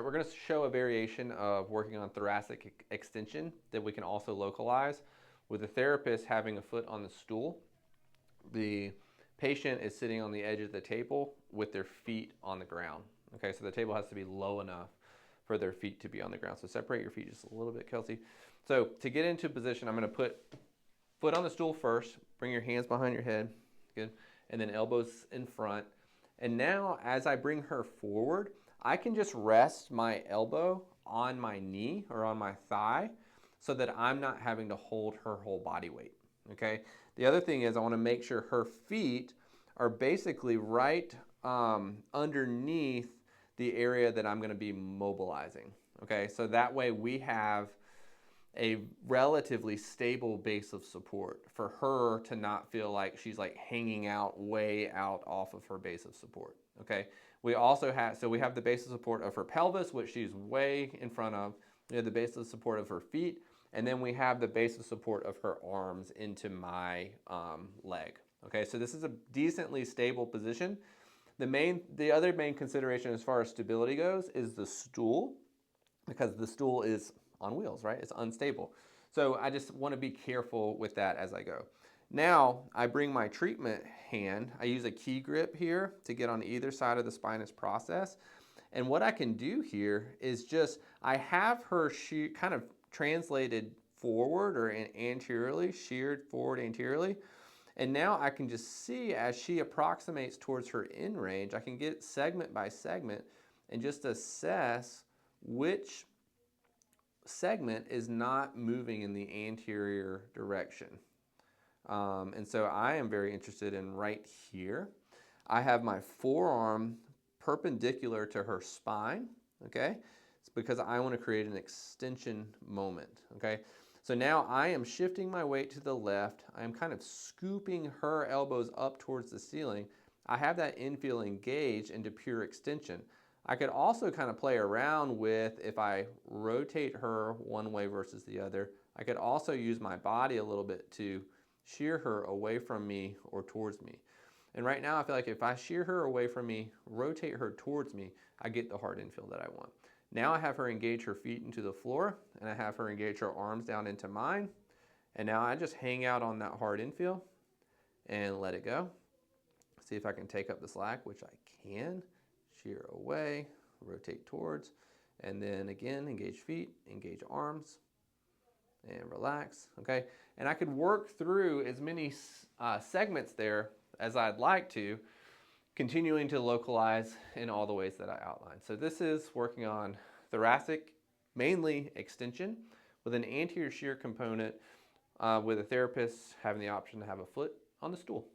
right, we're going to show a variation of working on thoracic extension that we can also localize with the therapist having a foot on the stool. The patient is sitting on the edge of the table with their feet on the ground. Okay, so the table has to be low enough for their feet to be on the ground. So separate your feet just a little bit, Kelsey. So to get into position, I'm going to put foot on the stool first. Bring your hands behind your head. Good. And then elbows in front. And now as I bring her forward, I can just rest my elbow on my knee or on my thigh so that I'm not having to hold her whole body weight. Okay. The other thing is I want to make sure her feet are basically right underneath the area that I'm going to be mobilizing. Okay. So that way we have a relatively stable base of support for her to not feel like she's like hanging out way out off of her base of support. Okay. We also have, so we have the base of support of her pelvis, which she's way in front of. We have the base of support of her feet. And then we have the base of support of her arms into my leg. Okay. So this is a decently stable position. The other main consideration as far as stability goes is the stool, because the stool is on wheels, right? It's unstable. So I just want to be careful with that as I go. Now I bring my treatment hand. I use a key grip here to get on either side of the spinous process. And what I can do here is just, I have her kind of translated forward or anteriorly, sheared forward anteriorly. And now I can just see as she approximates towards her end range, I can get segment by segment and just assess which segment is not moving in the anterior direction. And so I am very interested in right here. I have my forearm perpendicular to her spine, okay? It's because I want to create an extension moment, okay? So now I am shifting my weight to the left. I am kind of scooping her elbows up towards the ceiling. I have that infield engaged into pure extension. I could also kind of play around with, if I rotate her one way versus the other, I could also use my body a little bit to shear her away from me or towards me. And right now I feel like if I shear her away from me, rotate her towards me, I get the hard infield that I want. Now I have her engage her feet into the floor, and I have her engage her arms down into mine. And now I just hang out on that hard infield and let it go. See if I can take up the slack, which I can. Shear away, rotate towards, and then again, engage feet, engage arms, and relax, okay? And I could work through as many segments there as I'd like to, continuing to localize in all the ways that I outlined. So this is working on thoracic, mainly extension, with an anterior shear component, with a therapist having the option to have a foot on the stool.